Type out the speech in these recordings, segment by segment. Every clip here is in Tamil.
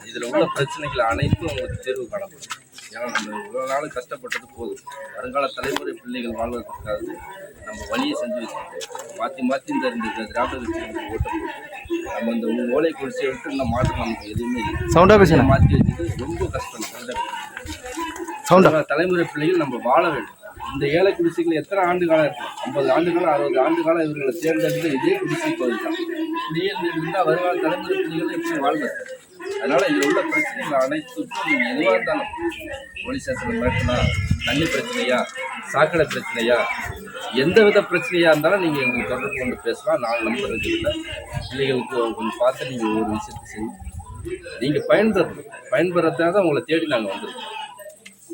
இதில் உள்ள பிரச்சனைகள் அனைத்தும் உங்களுக்கு தேர்வு காணப்படும். ஏன்னா நம்ம இவ்வளோ நாள் கஷ்டப்பட்டது போதும். வருங்கால தலைமுறை பிள்ளைகள் வாழ்வதற்காக நம்ம வழியை செஞ்சு வச்சுருக்கோம். மாற்றி மாற்றி இந்த திராவிட கட்சி ஓட்ட போட்டு நம்ம இந்த ஓலை குடிசையை விட்டு இந்த மாற்றம் நமக்கு எதுவுமே இல்லை. மாற்றி வச்சுட்டு ரொம்ப கஷ்டம். தலைமுறை பிள்ளைகள் நம்ம வாழ வேண்டும். இந்த ஏழை குடிசைகள் எத்தனை ஆண்டு காலம் இருக்கும்? 50 ஆண்டு காலம் 60 ஆண்டு காலம் இவர்களை தேர்ந்தெடுத்து இதே குடிசை பகுதி தான். இப்படியே இருந்தால் வருங்கால தலைமுறை பிள்ளைகள் எப்படி வாழ்ந்தது? அதனால இதில் உள்ள பிரச்சனைகள் அனைத்துக்கும் நீங்கள் எதுவாக இருந்தாலும் போலீஸ் ஸ்டேஷனில் மிரட்டினா, தண்ணி பிரச்சனையா, சாக்கடை பிரச்சனையா, எந்த வித பிரச்சனையாக இருந்தாலும் நீங்கள் எங்களுக்கு தொடர்பு கொண்டு பேசலாம். நான் நம்பர் இல்லை. பிள்ளைகளுக்கு கொஞ்சம் பார்த்து நீங்கள் ஒரு விஷயத்தை செஞ்சு நீங்கள் பயன்படுறதுக்காக தான் உங்களை தேடி நாங்கள் வந்துருக்கோம்.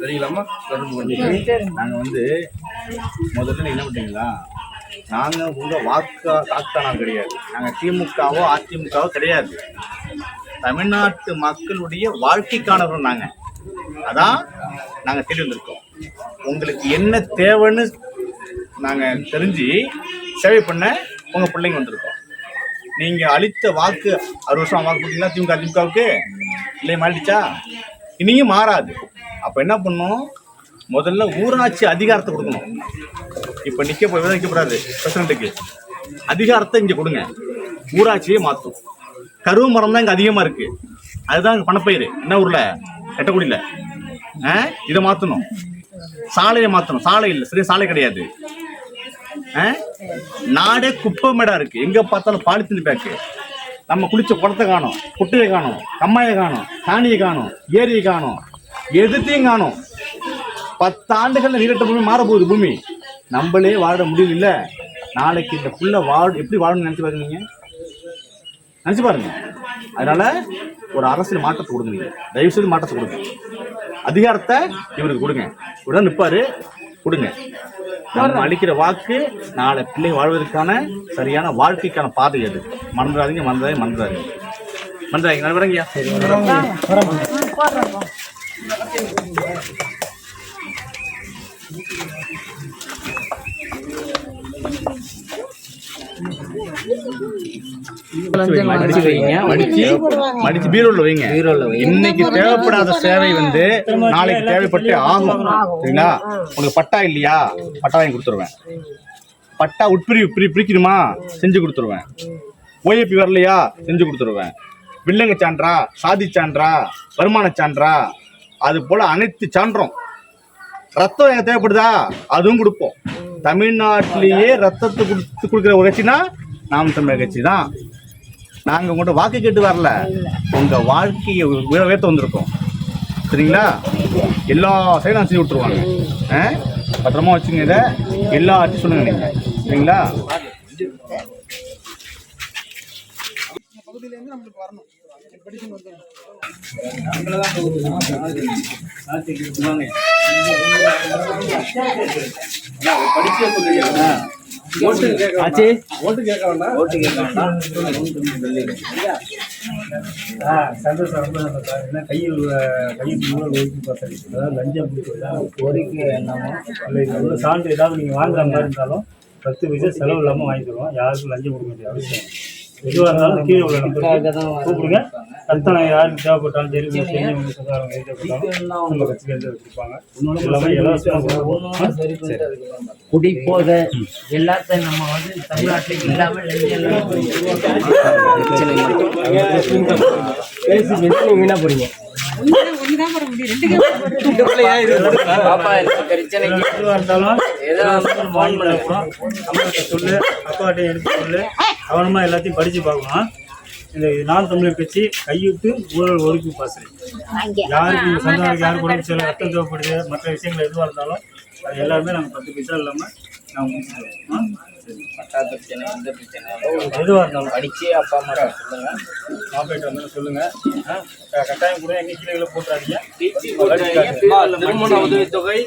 சரிங்களாம்மா? தொடர்பு கொண்டு நாங்கள் முதல்ல என்ன பண்ணுறீங்களா, நாங்கள் உங்கள் வாக்காளா கிடையாது. நாங்கள் திமுகவோ அதிமுகவோ கிடையாது. தமிழ்நாட்டு மக்களுடைய வாழ்க்கைக்கானவர்கள் நாங்கள். அதான் நாங்கள் தேடி வந்திருக்கோம். உங்களுக்கு என்ன தேவைன்னு நாங்கள் தெரிஞ்சு சேவை பண்ண உங்கள் பிள்ளைங்க வந்திருக்கோம். நீங்கள் அளித்த வாக்கு 60 வருஷம் வாக்கு போட்டிங்களா திமுகவுக்கு? இல்லை மாறிடுச்சா? இனியும் மாறாது. அப்போ என்ன பண்ணணும், முதல்ல ஊராட்சி அதிகாரத்தை கொடுக்கணும். இப்போ நிற்கப்படாது பிரசிடண்ட்டுக்கு அதிகாரத்தை இங்கே கொடுங்க. ஊராட்சியே மாற்றும். கருவு மரம் தான் இங்கே அதிகமாக இருக்குது. அதுதான் இங்கே பணப்பயிர். என்ன ஊரில்? எட்டக்குடியில். இதை மாற்றணும். சாலையை மாற்றணும். சாலை இல்லை, சரியா சாலை கிடையாது. நாடே குப்பை மேடாக இருக்குது. எங்கே பார்த்தாலும் பாலித்தீன் பேக்கு. நம்ம குளிச்ச குடத்தை காணும், குட்டையை காணும், கம்மாயை காணும், தானியை காணும், ஏரியை காணும், எதுத்தையும் காணும். 10 ஆண்டுகளில் நீரட்ட பூமி மாறப்போகுது. பூமி நம்மளே வாழ முடியல. நாளைக்கு இந்த புள்ள எப்படி வாழணும்னு நினச்சி பாருங்க. நீங்கள் நினச்சி பாருங்க. அதனால ஒரு அரசியல் மாற்றத்தை கொடுங்க. நீங்கள் தயவுசெய்து மாற்றத்தை கொடுங்க. அதிகாரத்தை இவருக்கு கொடுங்க. உடனே நிற்பாரு. கொடுங்க. நம்ம அளிக்கிற வாக்கு நாளை பிள்ளை வாழ்வதற்கான சரியான வாழ்க்கைக்கான பாதை அது. மறந்துடாதீங்க. நல்லா வரங்கய்யா. மடிச்சு பீரோல வைங்க. இன்னைக்கு தேவைப்படாத சேவை நாளைக்கு தேவைப்பட்டு ஆகும். சரிங்களா? உங்களுக்கு பட்டா இல்லையா? பட்டா வாங்கி கொடுத்துருவேன். பட்டா உட்பிரிவு பிரிக்கணுமா? செஞ்சு கொடுத்துருவேன். ஓஏபி வரலையா? செஞ்சு கொடுத்துருவேன். வில்லங்க சான்றா, சாதி சான்றா, வருமான சான்றா, அது போல அனைத்து சான்றும். ரத்தம் எங்க தேவைப்படுதா? அதுவும் கொடுப்போம். தமிழ்நாட்டிலேயே ரத்தத்தை கொடுக்குற ஒரு கட்சினா நாம் தமிழர் கட்சி தான். நாங்கள் உங்கள்கிட்ட வாக்கு கேட்டு வரல, உங்கள் வாழ்க்கையை உயர்த்த வந்திருக்கோம். சரிங்களா? எல்லா சைடும் நான் செஞ்சு விட்டுருவாங்க. பத்திரமா வச்சுங்க. இதை எல்லாத்தையும் சொல்லுங்க நீங்கள். சரிங்களா? பகுதியிலேருந்து நம்மளுக்கு வரணும். கோரிக்கை என்னமோ இல்லை, சான்று ஏதாவது நீங்கள் வாங்குற மாதிரி இருந்தாலும் 10 பைசா செலவு இல்லாமல் வாங்கி தருவோம். யாருக்கும் லஞ்சம் கொடுக்க வேண்டிய அவசியம். எதுவாக இருந்தாலும் கீழே உள்ள நம்பருக்கு கூப்பிடுங்க. அத்தனை யாருக்கு தேவைப்பட்டாலும் சரி, தேவைப்பட்டாலும் நம்ம கட்சியிலேருந்து வச்சுருப்பாங்க. எல்லாமே குடிப்போத எல்லாத்தையும் நம்ம தமிழ்நாட்டில் இல்லாமல் வீணா போறீங்க. சொல்லு, அப்பாட்ட எடுத்து சொல்லு, கவனமா எல்லாத்தையும் படிச்சு பார்க்கணும். இந்த நாம் தமிழர் கட்சி கையிட்டு ஊழல் ஒதுக்கி பாசறை. யாருக்கு சொந்தம், யாருக்கு உடம்பு சரியில்லை, ரத்தம் தேவைப்படுது, மற்ற விஷயங்கள் எதுவாக இருந்தாலும் அது எல்லாருமே நாங்கள் 10 பைசா இல்லாமல் நாங்கள் முடிச்சுக்கிறோம். பட்டா பிரச்சனை, எந்த பிரச்சனை எதுவாக இருந்தாலும் படிச்சு அப்பா அம்மா சொல்லுங்க, மாப்பிட்டு வந்தாலும் சொல்லுங்க. கட்டாயம் கூட எங்கள் கீழே போட்டுறாதீங்க. திருமண உதவித்தொகை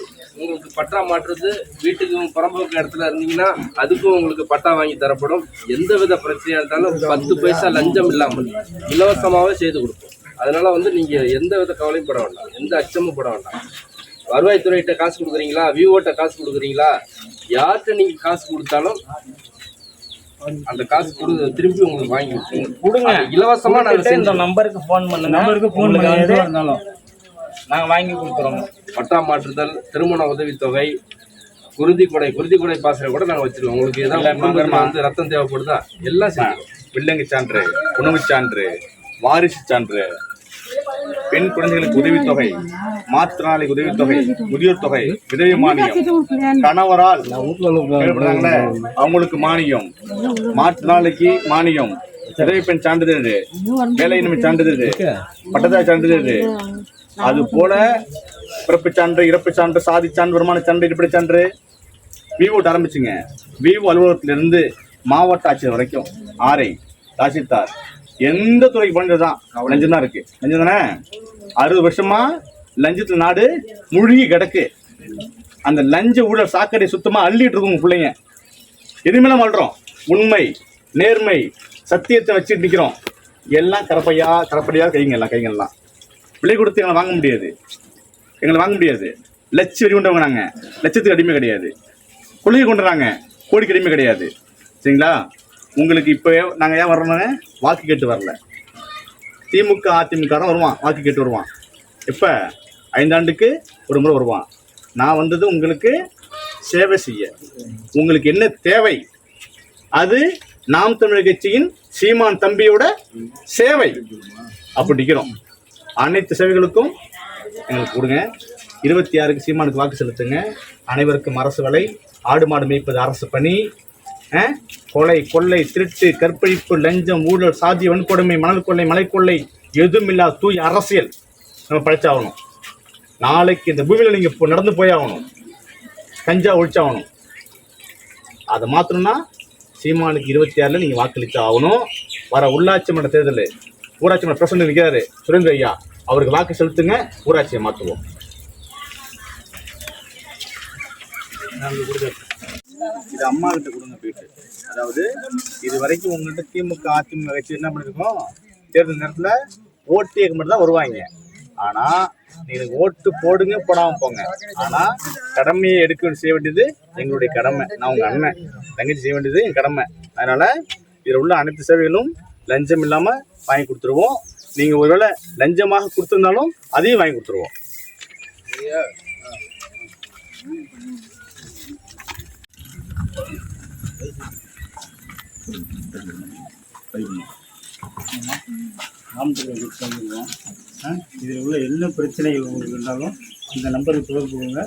உங்களுக்கு பட்டா மாற்றுறது, வீட்டுக்கு புறம்போக்கு இடத்துல இருந்தீங்கன்னா அதுக்கும் உங்களுக்கு பட்டா வாங்கி தரப்படும். எந்த வித பிரச்சனையா இருந்தாலும் 10 பைசா லஞ்சம் இல்லாமல் இலவசமாகவே செய்து கொடுப்போம். அதனால நீங்க எந்த வித கவலையும் பட வேண்டாம், எந்த அச்சமும் பட வேண்டாம். வருவாய்த்துறையிட்ட காசு கொடுக்குறீங்களா, விஓட்ட காசு கொடுக்குறீங்களா, யார்கிட்ட நீங்க காசு கொடுத்தாலும் அந்த காசு திருப்பி உங்களுக்கு வாங்கி கொடுங்க. இலவசமா நாங்க இந்த நம்பருக்கு ஃபோன் பண்ணுங்க. நம்பருக்கு ஃபோன் பண்ணி எதுவாக இருந்தாலும் நாங்க வாங்கி கொடுக்குறோம். பட்டா மாற்றுதல், திருமண உதவித்தொகை, குருதி கொடை பாசறை கூட நாங்க வச்சிருக்கோம். உங்களுக்கு ஏதாவது வந்து ரத்தம் தேவைப்படுதா எல்லாம் சரி. பிள்ளைங்க சான்று, உணவு சான்று, வாரிசு சான்று, பெண் குழந்தைகளுக்கு உதவித்தொகை, மாற்றுத்திறனாளிக்கு உதவித்தொகை, முதியோர் தொகை, விதவை மானியம், கணவரால் ஏற்படுறாங்களே அவங்களுக்கு மானியம், மாற்றுத்திறனாளிக்கு மானியம், விதவை பெண் சான்றிதழ், வேலையின்மை சான்றிதழ், பட்டதாரி சான்றிதழ், அது போல பிறப்பு சான்று, இறப்பு சான்று, சாதி சான்று, வருமான சான்று, இருப்பிட சான்று, விஓ ஆரம்பிச்சுங்க. விஓ அலுவலகத்திலிருந்து மாவட்ட ஆட்சியர் வரைக்கும் ஆர்ஐ, தாசில்தார், எந்த துறைக்கு போனதுதான் லஞ்சம் தான் இருக்கு. லஞ்சம் தானே 60 வருஷமா லஞ்சத்துல நாடு முழுகி கிடக்கு. அந்த லஞ்ச ஊழல் சாக்கடை சுத்தமா அள்ளிட்டு இருக்கும் உங்க பிள்ளைங்க. எதுவுமே வாழ்றோம், உண்மை, நேர்மை, சத்தியத்தை வச்சுட்டு நிக்கிறோம். எல்லாம் கரப்படியா கைங்கெல்லாம் விலை கொடுத்து எங்களை வாங்க முடியாது. லட்சம் வெறி கொண்டவங்க நாங்க, லட்சத்துக்கு அடிமை கிடையாது. கொள்கை கொண்டுறாங்க, கோடிக்கு அடிமை கிடையாது. சரிங்களா? உங்களுக்கு இப்போ நாங்கள் ஏன் வர்றோம்னா வாக்கு கேட்டு வரல. திமுக அதிமுக தான் வருவான், வாக்கு கேட்டு வருவான். இப்போ 5 ஆண்டுக்கு ஒரு முறை வருவான். நான் வந்தது உங்களுக்கு சேவை செய்ய. உங்களுக்கு என்ன தேவை, அது நாம் தமிழர் கட்சியின் சீமான் தம்பியோட சேவை. அப்படி நிற்கிறோம். அனைத்து சேவைகளுக்கும் எங்களுக்கு கொடுங்க. 26க்கு சீமானுக்கு வாக்கு செலுத்துங்க. அனைவருக்கும் அரசு வேலை, ஆடு மாடு மேய்ப்பது அரசு பணி, கொலை, கொள்ளை, திருட்டு, கற்பழிப்பு, லஞ்சம், ஊழல், சாதி வன்கொடுமை, மணல் கொள்ளை, மலை கொள்ளை, எதுவும் இல்லாத தூய் அரசியல் நம்ம படைச்சாகணும். நாளைக்கு இந்த பூமியில் நீங்கள் இப்போ நடந்து போயாகணும். கஞ்சா ஒழிச்சாகணும். அதை மாற்றணும்னா சீமானுக்கு 26ல் நீங்கள் வாக்களித்து ஆகணும். வர உள்ளாட்சி மன்ற தேர்தலில் ஊராட்சி மன்ற பிரசிடண்ட் நிற்கிறாரு சுரேந்திர ஐயா, அவருக்கு வாக்கு செலுத்துங்க. ஊராட்சியை மாற்றுவோம். இது அம்மா கிட்ட கொடுங்க போயிட்டு. அதாவது இது வரைக்கும் உங்கள்கிட்ட திமுக அதிமுக வச்சு என்ன பண்ணிருக்கோம், தேர்தல் நேரத்தில் ஓட்டு கேட்க மட்டும் தான் வருவாங்க. ஆனால் நீங்கள் ஓட்டு போடுங்க, போடாமல் போங்க. ஆனால் கடமையை செய்ய வேண்டியது எங்களுடைய கடமை. நான் உங்கள் அண்ணன் தங்கச்சி செய்ய வேண்டியது என் கடமை. அதனால் இதில் உள்ள அனைத்து சேவைகளும் லஞ்சம் இல்லாமல் வாங்கி கொடுத்துருவோம். நீங்கள் ஒருவேளை லஞ்சமாக கொடுத்துருந்தாலும் அதையும் வாங்கி கொடுத்துருவோம். இதில் உள்ள என்ன பிரச்சனைகள் உங்களுக்கு இருந்தாலும் இந்த நம்பருக்கு தொடர்பு கொடுங்க.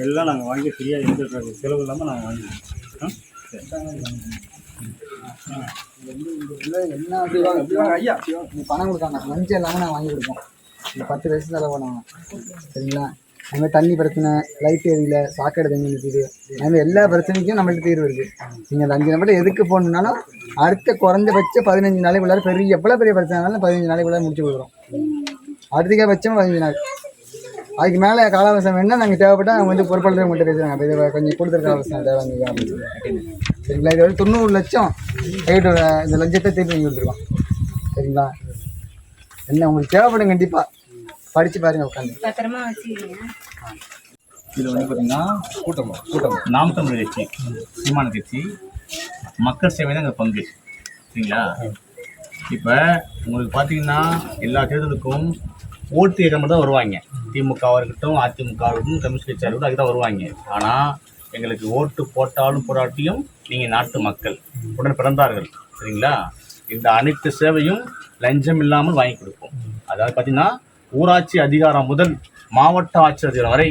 எல்லாம் நாங்கள் வாங்கி ஃப்ரீயாக எந்த செலவு இல்லாமல் நாங்கள் வாங்கிடுவோம். என்ன ஐயா பணம் கொடுத்தாங்க, லஞ்சம் இல்லாமல் நாங்கள் வாங்கி கொடுப்போம். இந்த 10 வயசு செலவு பண்ணுவாங்க. சரிங்களா? அதுமாதிரி தண்ணி பிரச்சனை, லைட் எரியல, சாக்கடை தண்ணி நிற்கிது, அதுமாதிரி எல்லா பிரச்சனைக்கும் நம்மள்ட்ட தீர்வு இருக்குது. நீங்கள் அந்த 5 நம்பர் எதுக்கு போகணுன்னாலும் அடுத்த குறைஞ்சபட்சம் 15 நாளைக்குள்ளார எவ்வளோ பெரிய பிரச்சனைனாலும் 15 நாளைக்குள்ளார முடிச்சு கொடுக்குறோம். அதிகபட்சம் 15 நாள். அதுக்கு மேலே காலாவசம் வேணுன்னா நாங்கள் தேவைப்பட்டால் அவங்க வந்து பொறுப்பாளர் உங்கள்கிட்ட பேசுகிறாங்க. அப்போ இதை கொஞ்சம் கொடுத்துருக்க காலாவசம் தேவை சரிங்களா? இது வந்து 90 லட்சம் கைட்டு இந்த லஞ்சத்தை திருப்பி வாங்கி கொடுத்துருக்கோம். சரிங்களா? என்ன உங்களுக்கு தேவைப்படும், கண்டிப்பாக படித்து பாருங்க, உட்காந்து. இதில் வந்து பார்த்தீங்கன்னா கூட்டம் நாம் தமிழர் கட்சி, சீமான கட்சி, மக்கள் சேவை தான் எங்கள் பங்கு. சரிங்களா? இப்போ உங்களுக்கு பார்த்தீங்கன்னா எல்லா தேர்தலுக்கும் ஓட்டு கேட்க மட்டும் தான் வருவாங்க. திமுகவாக இருக்கட்டும், அதிமுகவாக இருக்கட்டும், கம்யூனிஸ்ட் கட்சியாக இருக்கட்டும், அதுக்கு தான் வருவாங்க. ஆனால் எங்களுக்கு ஓட்டு போட்டாலும் போராட்டியும் நீங்கள் நாட்டு மக்கள் உடன் பிறந்தார்கள். சரிங்களா? இந்த அனைத்து சேவையும் லஞ்சம் இல்லாமல் வாங்கி கொடுப்போம். அதாவது பார்த்தீங்கன்னா ஊராட்சி அதிகாரம் முதல் மாவட்ட ஆட்சியர் அதிகாரம் வரை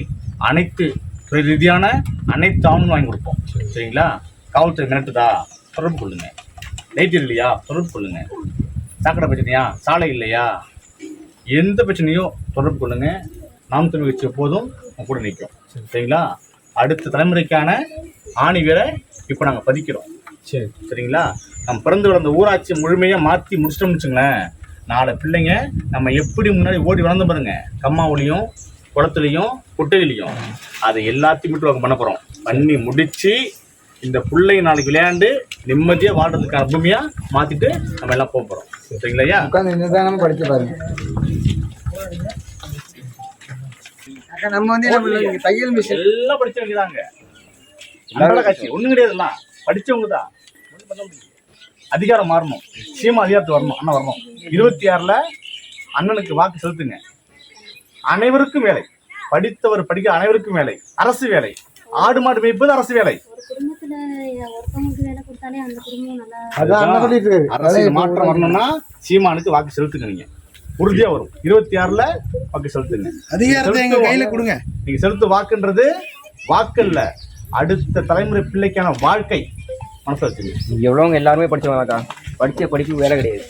அனைத்து துறை ரீதியான அனைத்து ஆவணங்களும் வாங்கி கொடுப்போம். சரிங்களா? காவல்துறை மிரட்டுதா, தொடர்பு கொள்ளுங்க. லைட் இல்லையா, தொடர்பு கொள்ளுங்க. சாக்கடை பிரச்சனையா, சாலை இல்லையா, எந்த பிரச்சனையோ தொடர்பு கொள்ளுங்க. நாம் தமிழ் கட்சி எப்போதும் கூட நிற்கும். சரிங்களா? அடுத்த தலைமுறைக்கான ஆணி வேற இப்போ நாங்கள் பதிக்கிறோம். சரிங்களா? நம்ம பிறந்து வளர்ந்த ஊராட்சி முழுமையாக மாற்றி முடிச்சிட்டோம்னு வச்சுங்களேன், நாலு பிள்ளைங்க நம்ம எப்படி முன்னாடி ஓடி வளர்ந்து பாருங்க, கம்மாவிலையும் குளத்துலையும் குட்டையிலையும், அதை எல்லாத்தையும் விட்டு பண்ண போகிறோம். பண்ணி முடித்து இந்த பிள்ளைங்க நாளைக்கு விளையாண்டு நிம்மதியாக வாழ்றதுக்கான பூமியாக மாற்றிட்டு நம்ம எல்லாம் போக போகிறோம். சரிங்களா? உட்காந்து நிதானமாக படித்து பாருங்க. அக்கா, நம்ம வந்து என்ன பண்ணலாம், இங்க தையல் மிஷின் எல்லாம் படிச்சவங்க தாங்க. அன்றாட காட்சி ஒண்ணும் கிடையாதுலாம், படிச்சவங்க தான். அதிகாரம் மாறணும், சீமா அதிகாரத்துக்கு வரணும், அண்ணன் வரணும். 26ல அண்ணனுக்கு வாக்கு செலுத்துங்க. அனைவருக்கும் வேலை, படித்தவர் படிக்க அனைவருக்கும் வேலை, அரசு வேலை. ஆடு மாடு மேய்ப்பது அரசு வேலை. அதான் அண்ணன் சொல்லிட்டு இருக்காரு. அரசியல் மாற்றம் வரணும்னா சீமானுக்கு வாக்கு செலுத்துங்க. நீங்க உறுதியா வரும். 26ல வாக்கு செலுத்துங்க. அதிகாரத்தை எங்க கையில கொடுங்க. நீங்க செலுத்து வாக்குன்றது வாக்கல்ல, அடுத்த தலைமுறை பிள்ளைக்கான வாழ்க்கை. மனசு வச்சுங்க. எவ்வளோங்க எல்லாருமே படிச்சவங்கக்கா, படிச்ச படிப்பு வேலை கிடையாது.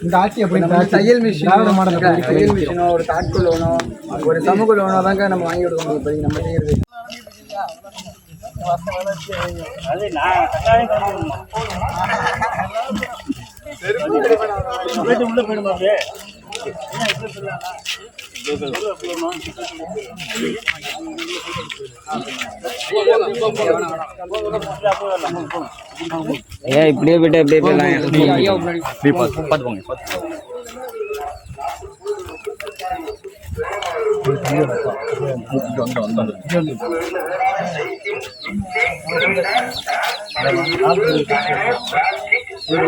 இந்த ஆட்சி எப்படி தையல் மிஷின் தையல் மிஷினோ ஒரு தாட்கு லோனோ ஒரு சமூக லோனோ தாங்க நம்ம வாங்கி கொடுக்க முடியும். நம்ம செய்யறது அது நான் கட்டாயம் கண்டுபிடிக்கணும். உள்ள போயிடுமா அப்படியே? ஏன் இப்படியே போயிட்டு எப்படியே போயிடலாம். பார்த்து போங்க.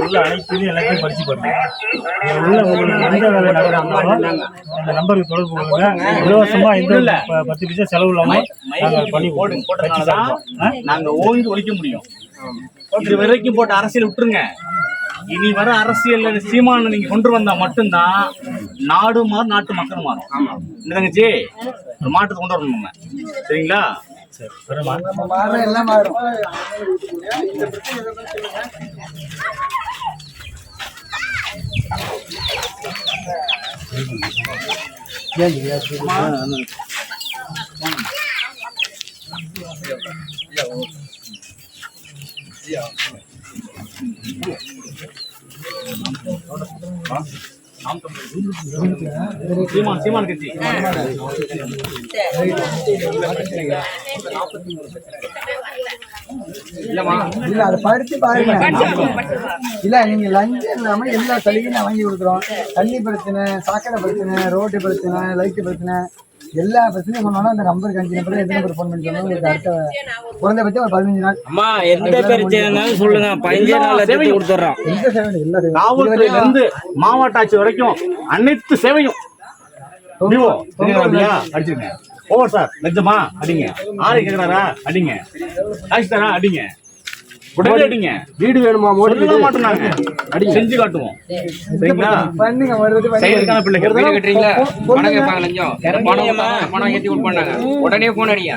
உள்ள அனைத்தையும் எல்லாத்தையும் படிச்சு பாருங்க. உள்ள உங்களுக்கு எந்த வேலை நடந்தாலும் அந்த நம்பருக்கு தொடர்பு கொள்ளுங்க. இலவசமா எந்த 10 பைசா செலவு இல்லாம நாங்க பண்ணி போட்டுதான் நாங்க ஓய்ந்து ஒழிக்க முடியும். இது வரைக்கும் போட்ட அரசியல் விட்டுருங்க. இனி வர அரசியல் சீமான நீங்க கொண்டு வந்தா மட்டும்தான் நாடு மாறும், நாட்டு மக்கள் மாறும். இந்த தங்கச்சி ஒரு மாற்றத்தை கொண்டு வரணும் நம்ம, சரிங்களா? நம்ம மாற எல்லாம் மாறும். சீமான் கட்சி இல்ல அதை படிச்சு பாருங்க. இல்ல நீங்க லஞ்சம் இல்லாம எல்லா சலுகையும் வாங்கி கொடுக்குறோம். தண்ணி பிரச்சனை, சாக்கடை பிரச்சனை, ரோட்டு பிரச்சனை, லைட்டு பிரச்சனை, எல்லா பிரச்சனையும் சொன்னாலும் அந்த நம்பருக்கு 5 நம்பர் எந்த நம்பர் ஃபோன் பண்ணி சொன்னாலும் உங்களுக்கு அடுத்த குறைந்தபட்சம் ஒரு 15 நாள். அம்மா எந்த பிரச்சனைனாலும் சொல்லுங்க, 15 நாள் லட்சத்துக்கு கொடுத்துட்றோம். எந்த சேவை எல்லா சேவை காவல்துறையில இருந்து மாவட்ட ஆட்சி வரைக்கும் அனைத்து சேவையும் அடிச்சுங்க. ஓவர் சார் லட்சமா அடிங்க, ஆளை கேட்கிறாரா அடிங்க, தாசிதாரா அடிங்க, உடனே அடிங்க. வீடு வேணுமா சொல்ல மாட்டோம், நாங்க அடி செஞ்சு காட்டுவோம், சரிங்களா? பண்ணுங்க செயலுக்கான பிள்ளைகள் வீடு கட்டுறீங்களா? பணம் கேட்பாங்க, லஞ்சம் பணம் ஏற்றி கொடுப்பாங்க, உடனே போன் அடிங்க.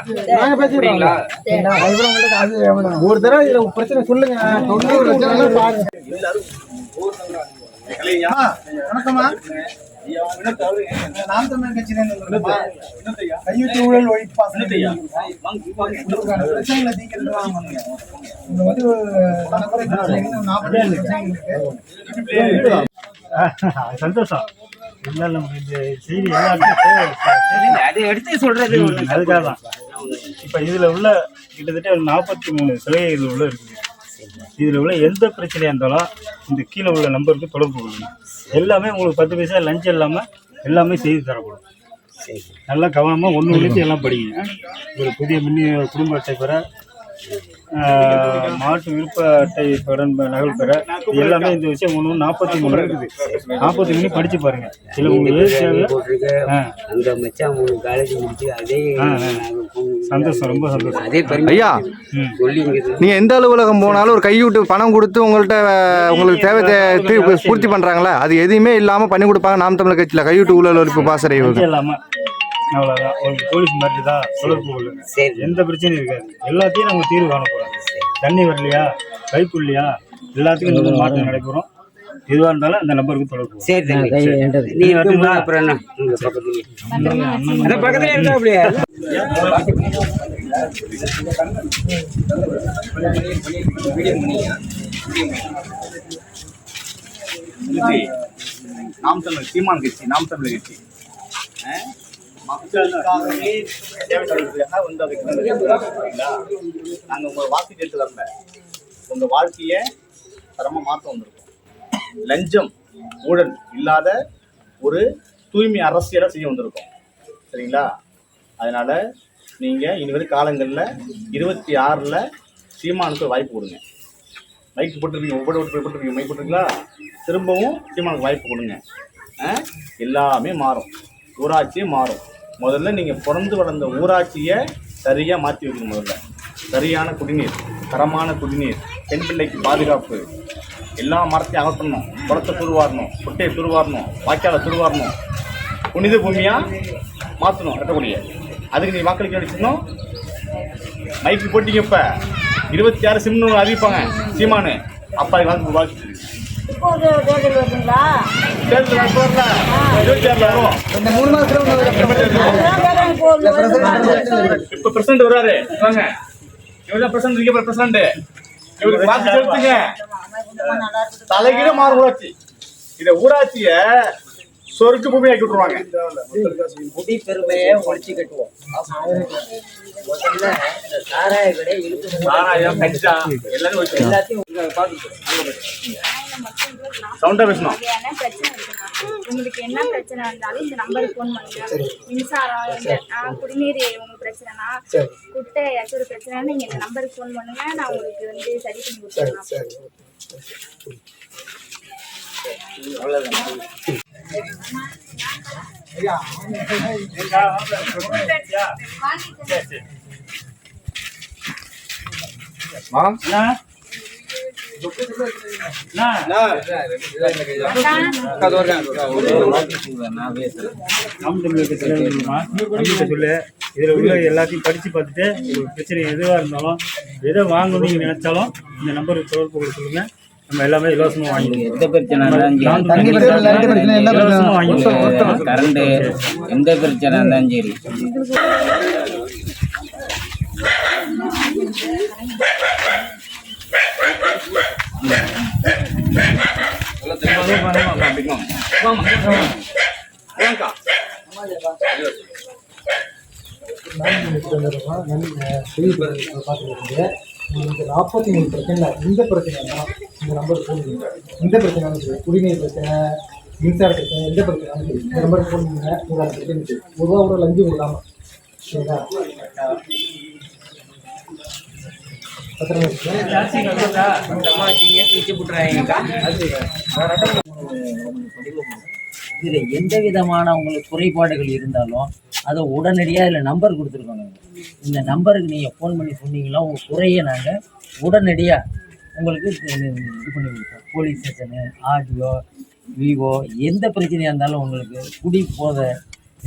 சரிங்களா? ஒரு தடவை இதுல பிரச்சனை சொல்லுங்க. 90 லட்சம் பாருங்க. வணக்கம்மா. நாம் தமிழர் கட்சியில கையூட்டு ஊழல் ஒழிப்பு பிரச்சனைகளை தீர்க்கிறது வாங்க. இங்க வந்து 40 சந்தோஷம். இருந்தாலும் நமக்கு இந்த செய்தி எல்லாருக்கும் அதை எடுத்து சொல்றது அதுக்காக தான். இப்போ இதில் உள்ள கிட்டத்தட்ட 43 சலுகைகள் உள்ள இருக்குது. இதில் உள்ள எந்த பிரச்சனையாக இருந்தாலும் இந்த கீழே உள்ள நம்பருக்கு தொடர்பு கொள்ளுங்க. எல்லாமே உங்களுக்கு 10 பைசா லஞ்சம் இல்லாமல் எல்லாமே செய்து தரப்படும். நல்லா கவனமாக ஒன்று ஒன்றுக்கு எல்லாம் படிங்க. ஒரு புதிய குடும்ப அட்டை பெற, மாட்டு விருப்ப அட்டை கடன் நகல் பெற, எல்லாமே இந்த விஷயம் 43 இருக்குது. 43 படிச்சு பாருங்க. சில உங்களுக்கு அந்த மச்சான் 3 காலேஜ் முடிச்சு அதே சந்தோஷம், ரொம்ப சந்தோஷம். அதே ஐயா, நீங்க எந்த அலுவலகம் போனாலும் ஒரு கையூட்டு பணம் கொடுத்து உங்கள்கிட்ட உங்களுக்கு தேவை பூர்த்தி பண்றாங்களா? அது எதுவுமே இல்லாம பண்ணி கொடுப்பாங்க நாம் தமிழர் கட்சியில கையூட்டு ஊழல் ஒழிப்பு பாசறை இல்லாம. அவ்வளோதான். உங்களுக்கு போலீஸ் மாதிரிதா தொடர்பு கொள்ளுங்க. எந்த பிரச்சனையும் இருக்காது. எல்லாத்தையும் நம்ம தீர்வு காண போகிறோம். தண்ணி வரலையா, பைப்பு இல்லையா, எல்லாத்துக்கும் இந்த மாற்றம் நடைபெறும். எதுவாக இருந்தாலும் அந்த நம்பருக்கு தொடர்பு. அப்புறம் என்ன பக்கத்துல இருந்தா அப்படியே நாம் தமிழர் சீமான் கட்சி, நாம் தமிழர் கட்சி மக்களுக்காகவே சேவை செய்வதற்காக வந்து அதை நாங்கள் உங்களை வாக்கு கேட்டு வரல, உங்கள் வாழ்க்கையை தரமாக மாற்ற வந்திருக்கோம். லஞ்சம் ஊழல் இல்லாத ஒரு தூய்மை அரசியலை செய்ய வந்திருக்கோம், சரிங்களா? அதனால் நீங்கள் இனிமேல் காலங்களில் 26ல் சீமானுக்கு ஒரு வாய்ப்பு கொடுங்க. மைக் போட்டுருக்கீங்க, ஒவ்வொரு போட்டுருக்கீங்க, மைக் போட்டுருக்கீங்களா? திரும்பவும் சீமானுக்கு வாய்ப்பு கொடுங்க. எல்லாமே மாறும், ஊராட்சியும் மாறும். முதல்ல நீங்கள் பிறந்து வளர்ந்த ஊராட்சியை சரியாக மாற்றி வைக்கணும். முதல்ல சரியான குடிநீர், தரமான குடிநீர், பெண் பிள்ளைக்கு பாதுகாப்பு, எல்லா மரத்தையும் அகற்றணும், குளத்தை துருவாரணும், குட்டையை துருவாரணும், வாய்க்காலை துருவாரணும், புனித பூமியாக மாற்றணும் கட்டக்கூடிய. அதுக்கு நீ வாக்களிக்க அடிச்சிடணும். மைக்கு போட்டிங்க. இப்போ 26 சிம்னு அறிவிப்பாங்க சீமானு. அப்பா வாக்கு வாக்கு தேர்தல் வரல 26 வரும். இந்த 3 மாசத்துல இப்போ பிரசிடண்ட் வர்றாரு. வாங்க, இவர் தான் பிரசிடண்ட் இருக்க பிரசிடண்ட். இவருக்கு வாக்கு செலுத்துங்க. தலைகீழ மாறும் ஊராட்சி. இந்த ஊராட்சிய சொருக்கு பூமி ஆக்கி விட்டுருவாங்க. குடி பெருமையை ஒழிச்சு கட்டுவோம். முதல்ல இந்த சாராய கடை சாராயம், கஞ்சா எல்லாத்தையும் எல்லாத்தையும் சவுண்டா பேசணும். உங்களுக்கு என்ன பிரச்சனை இருந்தாலும் இந்த நம்பருக்கு ஃபோன் பண்ணுங்க. மின்சாரம், குடிநீர் உங்களுக்கு பிரச்சனைனா, குட்டை ஏதாச்சும் ஒரு பிரச்சனை நீங்க இந்த நம்பருக்கு ஃபோன் பண்ணுங்க. நான் உங்களுக்கு வந்து சரி பண்ணி கொடுத்துருவேன். சொல்லு. இதில் உள்ள எல்லாத்தையும் படித்து பார்த்துட்டு உங்களுக்கு பிரச்சனை எதுவாக இருந்தாலும், எதை வாங்கணும்னு நீங்கள் நினைச்சாலும் இந்த நம்பருக்கு தொடர்பு கொள்ள சொல்லுங்கள். நம்ம எல்லாமே இலவசமாக வாங்கிடுவோம். எந்த பிரச்சனை இருந்தாலும் கரண்ட், எந்த பிரச்சனை இருந்தாலும் சரி. உங்களுக்கு 43 பிரச்சனை, இந்த பிரச்சனை இந்த நம்பருக்கு ஃபோன் பண்ணுங்க. எந்த பிரச்சனைனாலும் சரி, குடிநீர் பிரச்சனை, மின்சார பிரச்சனை, எந்த பிரச்சனைனாலும் சரி இந்த நம்பருக்கு ஃபோன் பண்ணுங்க. உங்களுக்கு அந்த பிரச்சனை ஒரு ரூபா கூட லஞ்சம் கொடுக்காம. சரிங்களா? இதில் எந்த விதமான உங்களுக்கு குறைபாடுகள் இருந்தாலும் அதை உடனடியாக இதில் நம்பர் கொடுத்துருக்கோம். இந்த நம்பருக்கு நீங்கள் ஃபோன் பண்ணி சொன்னீங்களா உங்கள் குறையை நாங்கள் உடனடியாக உங்களுக்கு இது பண்ணி கொடுப்போம். போலீஸ் ஸ்டேஷனு, ஆடியோ, விவோ, எந்த பிரச்சனையாக இருந்தாலும் உங்களுக்கு குடி போத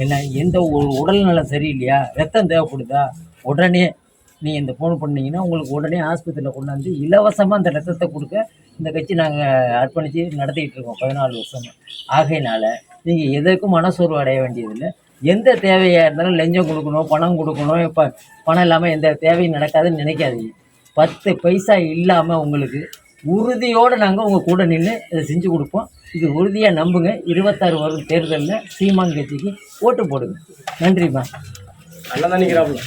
என்ன, எந்த ஒரு உடல்நலம் சரியில்லையா, ரத்தம் தேவைப்படுதா, உடனே நீங்கள் இந்த ஃபோன் பண்ணிங்கன்னா உங்களுக்கு உடனே ஆஸ்பத்திரியில் கொண்டாந்து இலவசமாக அந்த ரத்தத்தை கொடுக்க இந்த கட்சி நாங்கள் அர்ப்பணித்து நடத்திக்கிட்டு இருக்கோம் 14 வருஷமாக. ஆகையினால் நீங்கள் எதற்கும் மனசோர்வு அடைய வேண்டியதில்லை. எந்த தேவையாக இருந்தாலும் லஞ்சம் கொடுக்கணும், பணம் கொடுக்கணும், இப்போ பணம் இல்லாமல் எந்த தேவையும் நடக்காதுன்னு நினைக்காதீங்க. 10 பைசா இல்லாமல் உங்களுக்கு உறுதியோடு நாங்கள் உங்கள் கூட நின்று இதை செஞ்சு கொடுப்போம். இது உறுதியாக நம்புங்க. 26 வரும் தேர்தலில் சீமான் கட்சிக்கு ஓட்டு போடுங்க. நன்றிம்மா. நல்லா நினைக்கிறாப்புல.